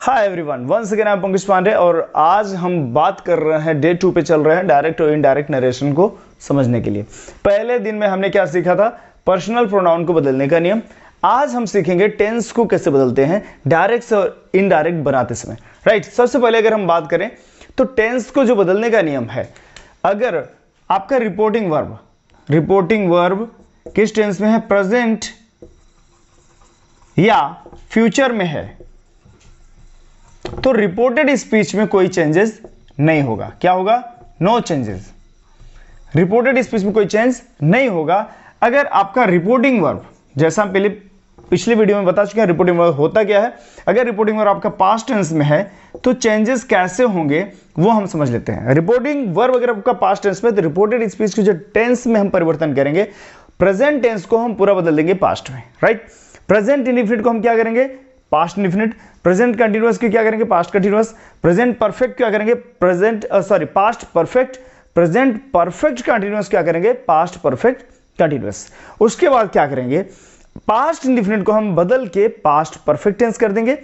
Hi everyone, once again I am Pankaj Pandey और आज हम बात कर रहे हैं डे 2 पे चल रहे हैं डायरेक्ट और इनडायरेक्ट नरेशन को समझने के लिए। पहले दिन में हमने क्या सीखा था? पर्सनल प्रोनाउन को बदलने का नियम। आज हम सीखेंगे टेंस को कैसे बदलते हैं डायरेक्ट और इनडायरेक्ट बनाते समय। राइट, सबसे पहले अगर हम बात करें तो टेंस को जो बदलने का नियम है, अगर आपका रिपोर्टिंग वर्ब किस टेंस में है, प्रेजेंट या फ्यूचर में है, तो रिपोर्टेड स्पीच में कोई चेंजेस नहीं होगा। क्या होगा? No changes. रिपोर्टेड स्पीच में कोई चेंज नहीं होगा। अगर आपका रिपोर्टिंग वर्ब, जैसा हम पिछली वीडियो में बता चुके हैं रिपोर्टिंग वर्ब होता क्या है, अगर रिपोर्टिंग वर्ब आपका पास्ट टेंस में है तो चेंजेस कैसे होंगे वो हम समझ लेते हैं। रिपोर्टिंग वर्ब अगर आपका पास्ट टेंस में, तो रिपोर्टेड स्पीच के जो टेंस में हम परिवर्तन करेंगे, प्रेजेंट टेंस को हम पूरा बदल देंगे पास्ट में। राइट, प्रेजेंट इंडेफिनिट को हम क्या करेंगे? Past indefinite. प्रेजेंट कंटीन्यूअस की क्या करेंगे? Past continuous. प्रेजेंट परफेक्ट क्या करेंगे? Past perfect. Present perfect continuous क्या करेंगे? Past perfect continuous. उसके बाद क्या करेंगे? पास्ट इंडेफिनिट को हम बदल के पास्ट परफेक्ट टेंस कर देंगे।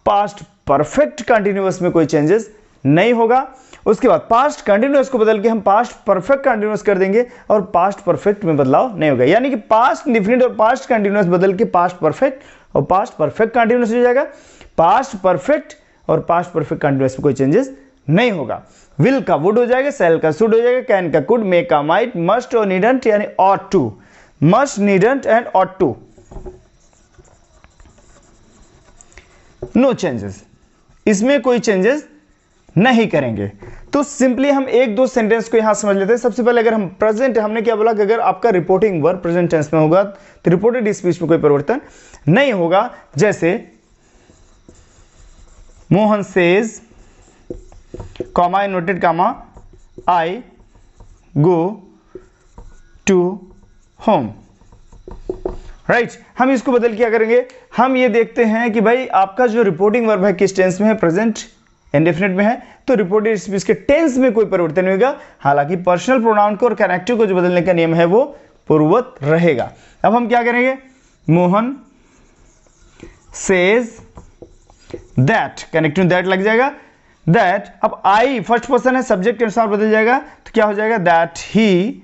पास्ट परफेक्ट कंटीन्यूअस में कोई चेंजेस नहीं होगा। उसके बाद पास्ट कंटीन्यूअस को बदल के हम पास्ट परफेक्ट कंटीन्यूअस कर देंगे और पास्ट परफेक्ट में बदलाव नहीं होगा। यानी कि पास्ट इंडेफिनिट और पास्ट कंटीन्यूअस बदल के पास्ट परफेक्ट और पास्ट परफेक्ट कंटीन्यूअस हो जाएगा। पास्ट परफेक्ट और पास्ट परफेक्ट कंटीन्यूअस में कोई चेंजेस नहीं होगा। विल का वुड हो जाएगा, सेल का शुड हो जाएगा, कैन का कुड, मे का माइट, मस्ट और नीडंट यानी ought to, must, needn't and ought to, no changes. इसमें कोई चेंजेस नहीं करेंगे। तो सिंपली हम एक दो सेंटेंस को यहां समझ लेते हैं। सबसे पहले अगर हम प्रेजेंट, हमने क्या बोला कि अगर आपका रिपोर्टिंग वर्ब प्रेजेंट टेंस में होगा तो रिपोर्टेड स्पीच में कोई परिवर्तन नहीं होगा। जैसे Mohan says, comma inverted comma, I go to home. Right, हम इसको बदल क्या करेंगे? हम ये देखते हैं कि भाई आपका जो रिपोर्टिंग वर्ब है किस टेंस में है, प्रेजेंट इंडेफिनिट में है, तो रिपोर्टेड स्पीच के टेंस में कोई परिवर्तन नहीं होगा। हालांकि पर्सनल प्रोनाउन को और कनेक्टिव को जो बदलने का नियम है वो पूर्ववत रहेगा। अब हम क्या करेंगे? Mohan says that, connective that लग जाएगा, दैट। अब आई फर्स्ट पर्सन है, सब्जेक्ट के अनुसार बदल जाएगा, तो क्या हो जाएगा? दैट ही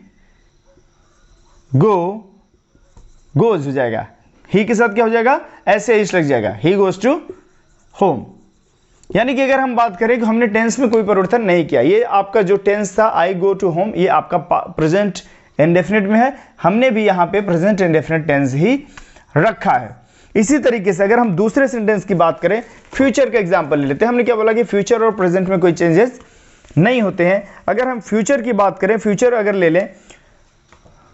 गोज हो जाएगा। ही के साथ क्या हो जाएगा? ऐसे ही लग जाएगा, ही गोज टू होम। यानी कि अगर हम बात करें कि हमने टेंस में कोई परिवर्तन नहीं किया, ये आपका जो टेंस था आई गो टू होम, ये आपका प्रेजेंट इंडेफिनिट में है, हमने भी यहां पे प्रेजेंट इंडेफिनिट टेंस ही रखा है। इसी तरीके से अगर हम दूसरे सेंटेंस की बात करें, फ्यूचर का एग्जांपल ले लेते हैं। हमने क्या बोला कि फ्यूचर और प्रेजेंट में कोई चेंजेस नहीं होते हैं। अगर हम फ्यूचर की बात करें, फ्यूचर अगर ले लें,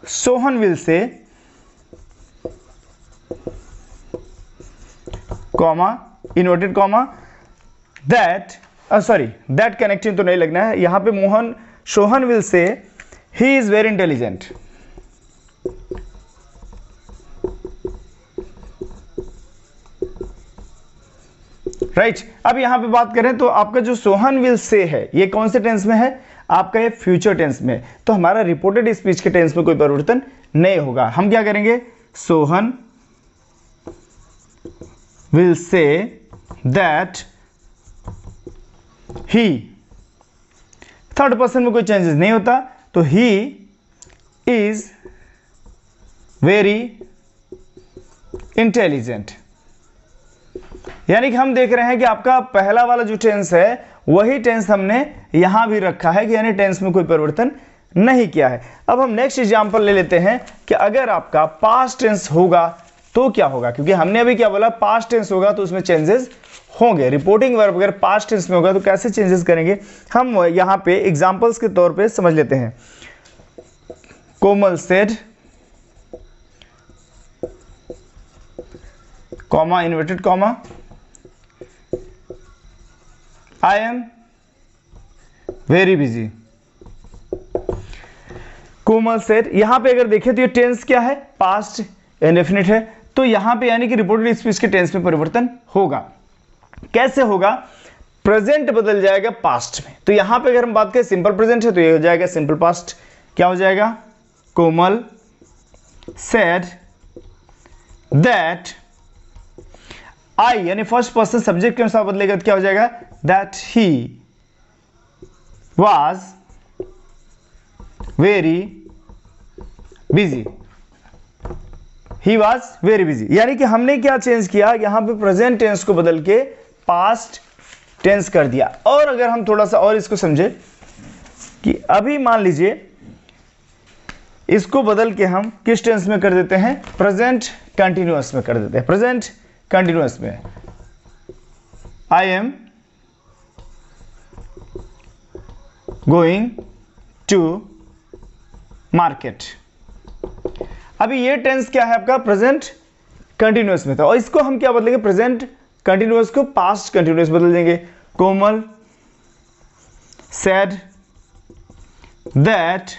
Sohan will say, comma inverted comma, that connecting तो नहीं लगना है यहां पे। Sohan will say he is very intelligent. Right, अब यहां पे बात करें तो आपका जो सोहन विल से है ये कौन से टेंस में है? आपका ये फ्यूचर टेंस में। तो हमारा रिपोर्टेड स्पीच के टेंस में कोई परिवर्तन नहीं होगा। हम क्या करेंगे? Sohan will say that he, third person में कोई चेंजेस नहीं होता, तो he is very intelligent। यानी कि हम देख रहे हैं कि आपका पहला वाला जो टेंस है वही टेंस हमने यहां भी रखा है, कि यानी टेंस में कोई परिवर्तन नहीं किया है। अब हम नेक्स्ट एग्जांपल ले लेते हैं कि अगर आपका पास्ट टेंस होगा तो क्या होगा, क्योंकि हमने अभी क्या बोला, पास्ट टेंस होगा तो उसमें चेंजेस होंगे। रिपोर्टिंग वर्ब अगर पास्ट टेंस में होगा तो कैसे चेंजेस करेंगे, हम यहां पे एग्जांपल्स के तौर पे समझ लेते हैं। Komal said, comma inverted comma, I am very busy. Komal said, यहां पे अगर देखें तो ये टेंस क्या है? पास्ट इंडेफिनिट है, तो यहां पे यानी कि रिपोर्टेड स्पीच के टेंस में परिवर्तन होगा। कैसे होगा? प्रेजेंट बदल जाएगा पास्ट में। तो यहां पे अगर हम बात करें सिंपल प्रेजेंट है तो ये हो जाएगा सिंपल पास्ट। क्या हो जाएगा? कोमल सेड दैट आई यानी फर्स्ट पर्सन सब्जेक्ट के अनुसार बदलेगा तो क्या हो जाएगा, that he was very busy, he was very busy. यानी कि हमने क्या चेंज किया, यहां पे प्रेजेंट टेंस को बदल के पास्ट टेंस कर दिया। और अगर हम थोड़ा सा और इसको समझे कि अभी मान लीजिए इसको बदल के हम किस टेंस में कर देते हैं, प्रेजेंट कंटिन्यूअस में कर देते हैं। प्रेजेंट कंटिन्यूअस में I am going to market. अभी ये टेंस क्या है आपका, प्रेजेंट कंटिन्यूअस में था, और इसको हम क्या बदलेंगे, प्रेजेंट कंटिन्यूअस को पास्ट कंटिन्यूअस बदल देंगे। कोमल सेड दैट,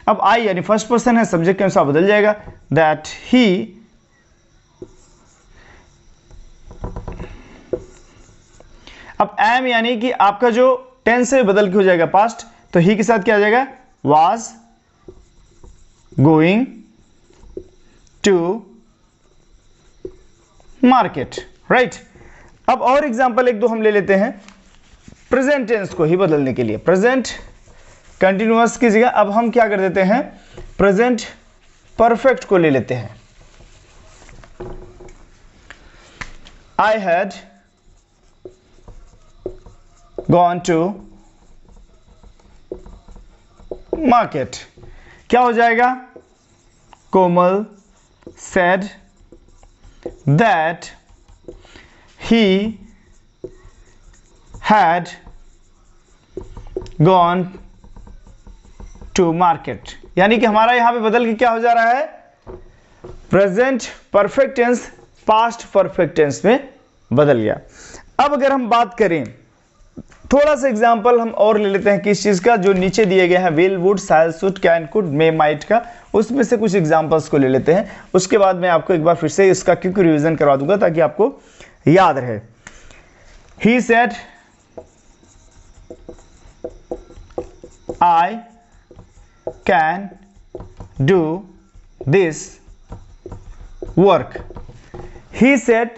अब आई यानी फर्स्ट पर्सन है, सब्जेक्ट के अनुसार बदल जाएगा, दैट ही अब एम यानी कि आपका जो टेंस से बदल के हो जाएगा पास्ट, तो ही के साथ क्या आ जाएगा, was going to market, right. अब और एग्जांपल एक दो हम ले लेते हैं प्रेजेंट टेंस को ही बदलने के लिए। प्रेजेंट कंटिन्यूअस की जगह अब हम क्या कर देते हैं, प्रेजेंट परफेक्ट को ले लेते हैं। I had gone to market, क्या हो जाएगा, Komal said that he had gone to market. यानी कि हमारा यहां पे बदल के क्या हो जा रहा है, present perfect tense past perfect tense में बदल गया। अब अगर हम बात करें, थोड़ा सा एग्जांपल हम और ले लेते हैं किस चीज का, जो नीचे दिए गए हैं will would shall should can could may might का, उसमें से कुछ एग्जांपल्स को ले लेते हैं। उसके बाद मैं आपको एक बार फिर से इसका क्विक रिवीजन करवा दूंगा ताकि आपको याद रहे। He said I can do this work. He said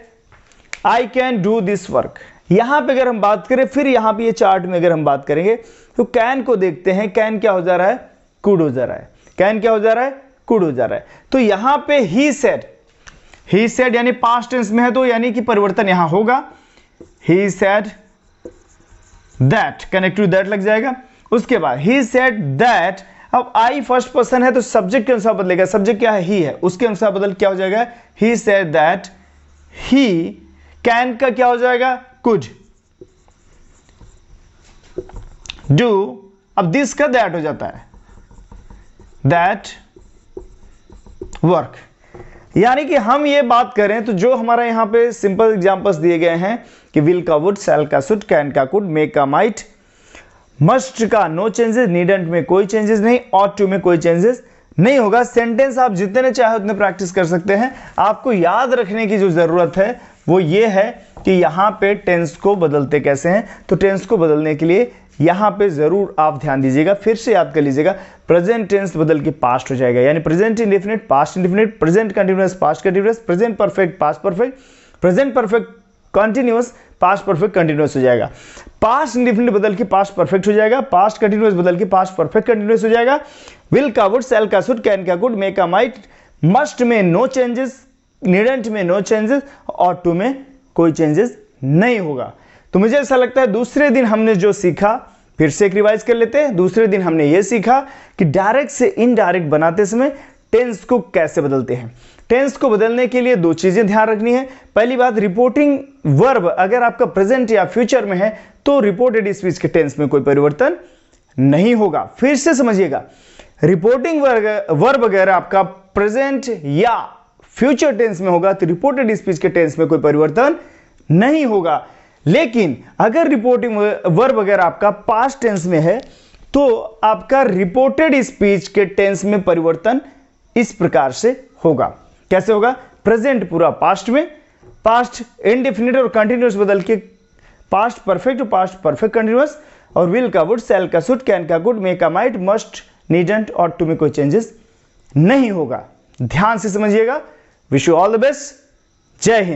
I can do this work. यहां पे अगर हम बात करें, फिर यहां पे ये चार्ट में अगर हम बात करेंगे तो कैन को देखते हैं, कैन क्या हो जा रहा है, कुड हो जा रहा है। कैन क्या हो जा रहा है, कुड हो जा रहा है। तो यहां पे ही सेड यानी पास्ट टेंस में है, तो यानी कि परिवर्तन यहां होगा। He said that, connect to that लग जाएगा। उसके बाद ही सेड दैट, अब आई फर्स्ट पर्सन है तो सब्जेक्ट के अनुसार बदलेगा। सब्जेक्ट क्या है, ही है, उसके अनुसार बदल क्या हो जाएगा, ही सेड दैट ही कैन का क्या हो जाएगा, कुड डू, अब दिस का दैट हो जाता है, दैट वर्क। यानी कि हम ये बात करें तो जो हमारा यहां पे सिंपल एग्जांपल्स दिए गए हैं कि विल का वुड, शैल का शुड, कैन का कुड, मे का माइट, मस्ट का नो चेंजेस, नीडंट में कोई चेंजेस नहीं, ऑट टू में कोई चेंजेस नहीं होगा। सेंटेंस आप जितने चाहे उतने प्रैक्टिस कर सकते हैं। आपको याद रखने की जो जरूरत है वो ये है कि यहां पे टेंस को बदलते कैसे हैं। तो टेंस को बदलने के लिए यहां पे जरूर आप ध्यान दीजिएगा, फिर से याद कर लीजिएगा। प्रेजेंट टेंस बदल के पास्ट हो जाएगा, यानी present indefinite past indefinite, present continuous past continuous, present perfect past perfect, present perfect continuous past perfect continuous हो जाएगा। पास्ट इंडेफिनिट बदल के पास्ट परफेक्ट हो जाएगा, पास्ट कंटिन्यूअस बदल के पास्ट परफेक्ट कंटिन्यूअस हो जाएगा। विल का वुड, शैल का शुड, कैन का कुड, मे का माइट, मस्ट में नो चेंजेस, नीडंट में नो चेंजेस, ऑट टू में कोई चेंजेस नहीं होगा। तो मुझे ऐसा लगता है दूसरे दिन हमने जो सीखा, फिर से एक रिवाइज कर लेते हैं। दूसरे दिन हमने ये सीखा कि डायरेक्ट से इनडायरेक्ट बनाते समय टेंस को कैसे बदलते हैं। टेंस को बदलने के लिए दो चीजें ध्यान रखनी है। पहली बात, रिपोर्टिंग वर्ब अगर आपका प्रेजेंट या फ्यूचर में है तो रिपोर्टेड स्पीच के टेंस में कोई परिवर्तन नहीं होगा। फिर से समझिएगा, रिपोर्टिंग वर्ब अगर आपका प्रेजेंट या फ्यूचर टेंस में होगा तो रिपोर्टेड स्पीच के टेंस में कोई परिवर्तन नहीं होगा। लेकिन अगर रिपोर्टिंग वर्ब अगर आपका पास्ट टेंस में है तो आपका रिपोर्टेड स्पीच के टेंस में परिवर्तन इस प्रकार से होगा। कैसे होगा, प्रेजेंट पूरा पास्ट में, पास्ट इंडेफिनिट और कंटिन्यूअस बदल के पास्ट परफेक्ट और पास्ट परफेक्ट कंटिन्यूअस, और विल का वुड, शैल का शुड, कैन का कुड, मे का माइट, मस्ट, नीडंट और टू में कोई चेंजेस नहीं होगा। ध्यान से समझिएगा। Wish you all the best. जय हिंद।